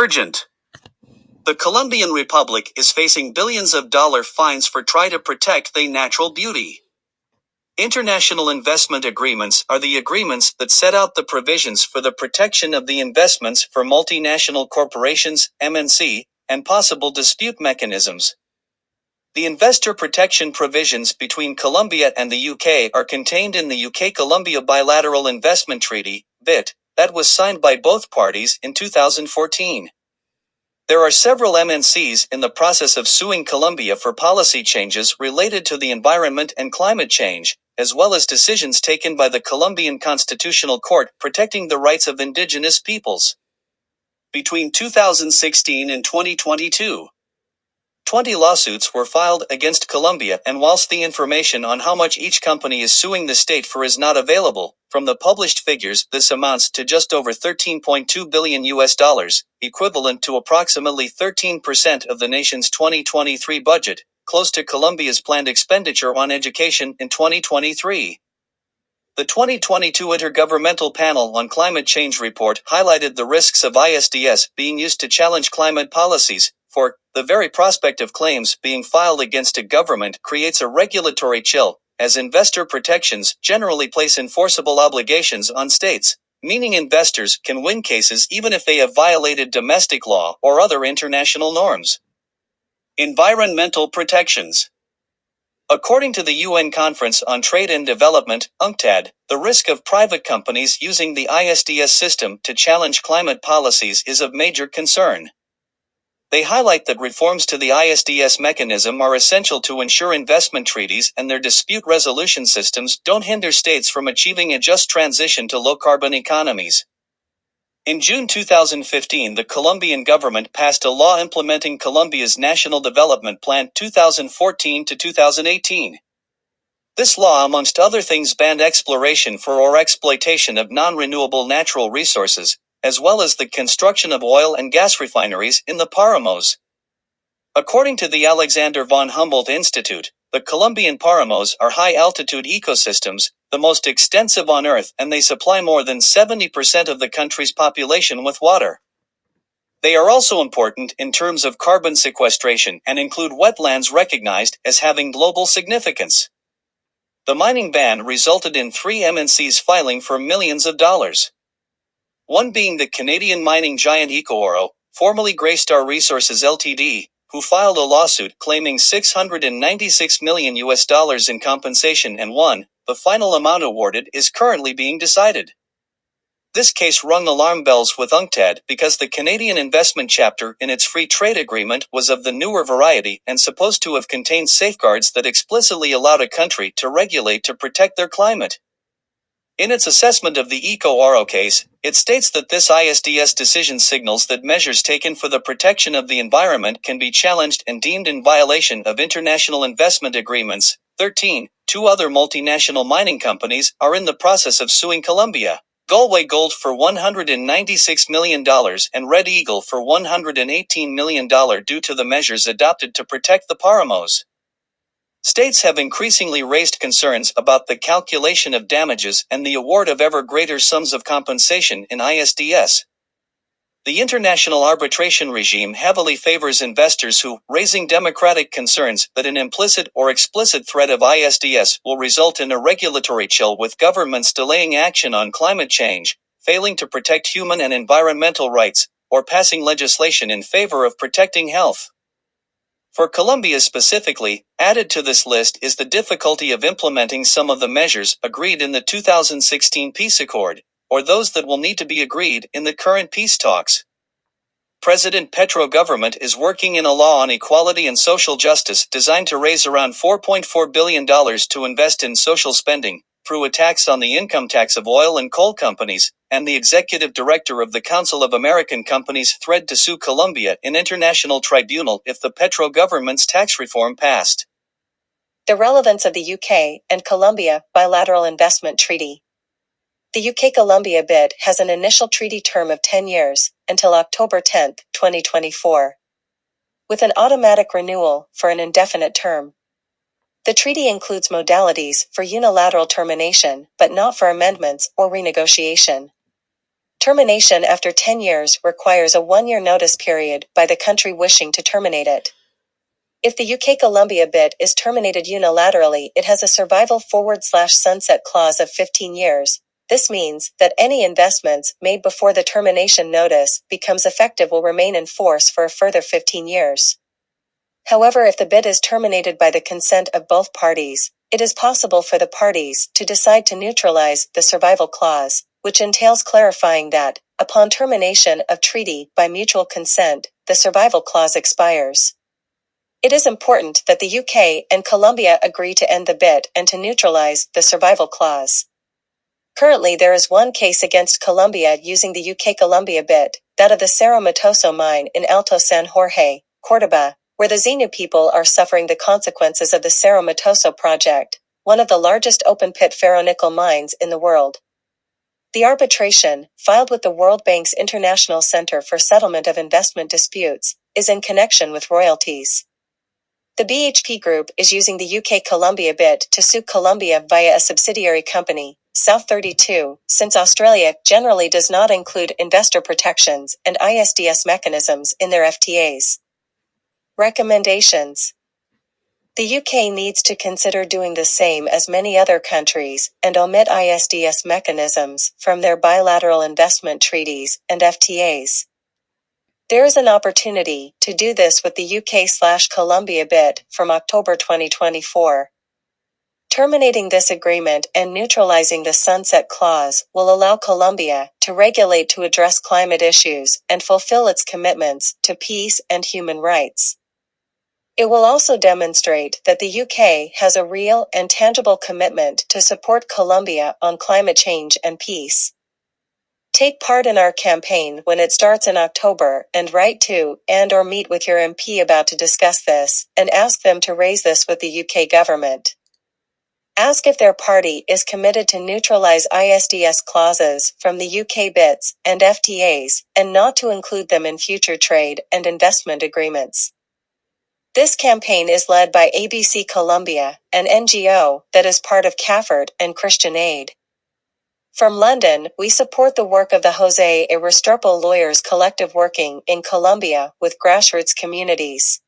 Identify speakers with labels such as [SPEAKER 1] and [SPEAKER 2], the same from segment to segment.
[SPEAKER 1] Urgent. The Colombian Republic is facing billions of dollar fines for trying to protect their natural beauty. International investment agreements are the agreements that set out the provisions for the protection of the investments for multinational corporations, MNC, and possible dispute mechanisms. The investor protection provisions between Colombia and the UK are contained in the UK-Colombia Bilateral Investment Treaty, BIT, that was signed by both parties in 2014. There are several MNCs in the process of suing Colombia for policy changes related to the environment and climate change, as well as decisions taken by the Colombian Constitutional Court protecting the rights of indigenous peoples. Between 2016 and 2022, 20 lawsuits were filed against Colombia, and whilst the information on how much each company is suing the state for is not available, from the published figures this amounts to just over $13.2 billion, equivalent to approximately 13% of the nation's 2023 budget, close to Colombia's planned expenditure on education in 2023. The 2022 Intergovernmental Panel on Climate Change report highlighted the risks of ISDS being used to challenge climate policies, for the very prospect of claims being filed against a government creates a regulatory chill, as investor protections generally place enforceable obligations on states, meaning investors can win cases even if they have violated domestic law or other international norms. Environmental protections. According to the UN Conference on Trade and Development, UNCTAD, the risk of private companies using the ISDS system to challenge climate policies is of major concern. They highlight that reforms to the ISDS mechanism are essential to ensure investment treaties and their dispute resolution systems don't hinder states from achieving a just transition to low-carbon economies. In June 2015, the Colombian government passed a law implementing Colombia's National Development Plan 2014 to 2018. This law, amongst other things, banned exploration for or exploitation of non-renewable natural resources, as well as the construction of oil and gas refineries in the Páramos. According to the Alexander von Humboldt Institute, the Colombian Páramos are high-altitude ecosystems, the most extensive on Earth, and they supply more than 70% of the country's population with water. They are also important in terms of carbon sequestration and include wetlands recognized as having global significance. The mining ban resulted in 3 MNCs filing for millions of dollars. One being the Canadian mining giant EcoOro, formerly Greystar Resources Ltd., who filed a lawsuit claiming $696 million in compensation, and one, the final amount awarded, is currently being decided. This case rung alarm bells with UNCTAD because the Canadian investment chapter in its free trade agreement was of the newer variety and supposed to have contained safeguards that explicitly allowed a country to regulate to protect their climate. In its assessment of the EcoOro case, it states that this ISDS decision signals that measures taken for the protection of the environment can be challenged and deemed in violation of international investment agreements. 13. 2 other multinational mining companies are in the process of suing Colombia. Galway Gold for $196 million and Red Eagle for $118 million due to the measures adopted to protect the Páramos. States have increasingly raised concerns about the calculation of damages and the award of ever greater sums of compensation in ISDS. The international arbitration regime heavily favors investors who, raising democratic concerns that an implicit or explicit threat of ISDS will result in a regulatory chill with governments delaying action on climate change, failing to protect human and environmental rights, or passing legislation in favor of protecting health. For Colombia specifically, added to this list is the difficulty of implementing some of the measures agreed in the 2016 peace accord, or those that will need to be agreed in the current peace talks. President Petro government is working in a law on equality and social justice designed to raise around $4.4 billion to invest in social spending, through a tax on the income tax of oil and coal companies, and the executive director of the Council of American Companies threatened to sue Colombia in international tribunal if the Petro government's tax reform passed.
[SPEAKER 2] The relevance of the UK and Colombia Bilateral Investment Treaty. The UK-Colombia bid has an initial treaty term of 10 years, until October 10, 2024, with an automatic renewal for an indefinite term. The treaty includes modalities for unilateral termination, but not for amendments or renegotiation. Termination after 10 years requires a 1-year notice period by the country wishing to terminate it. If the UK-Colombia bid is terminated unilaterally, it has a survival/sunset clause of 15 years. This means that any investments made before the termination notice becomes effective will remain in force for a further 15 years. However, if the bid is terminated by the consent of both parties, it is possible for the parties to decide to neutralize the survival clause, which entails clarifying that, upon termination of treaty by mutual consent, the survival clause expires. It is important that the UK and Colombia agree to end the bid and to neutralize the survival clause. Currently, there is one case against Colombia using the UK-Colombia bid, that of the Cerro Matoso mine in Alto San Jorge, Córdoba, where the Xenu people are suffering the consequences of the Cerro Matoso project, one of the largest open-pit ferronickel mines in the world. The arbitration, filed with the World Bank's International Center for Settlement of Investment Disputes, is in connection with royalties. The BHP Group is using the UK-Colombia bid to sue Colombia via a subsidiary company, South32, since Australia generally does not include investor protections and ISDS mechanisms in their FTAs. Recommendations. The UK needs to consider doing the same as many other countries and omit ISDS mechanisms from their bilateral investment treaties and FTAs. There is an opportunity to do this with the UK-Colombia bid from October 2024. Terminating this agreement and neutralizing the sunset clause will allow Colombia to regulate to address climate issues and fulfill its commitments to peace and human rights. It will also demonstrate that the UK has a real and tangible commitment to support Colombia on climate change and peace. Take part in our campaign when it starts in October and write to and/or meet with your MP about to discuss this and ask them to raise this with the UK government. Ask if their party is committed to neutralize ISDS clauses from the UK bids and FTAs and not to include them in future trade and investment agreements. This campaign is led by ABC Colombia, an NGO that is part of CAFORT and Christian Aid. From London, we support the work of the Jose A. Restrepo Lawyers Collective working in Colombia with grassroots communities.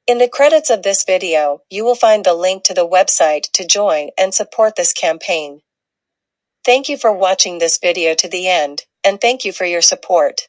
[SPEAKER 2] In the credits of this video, you will find the link to the website to join and support this campaign. Thank you for watching this video to the end, and thank you for your support.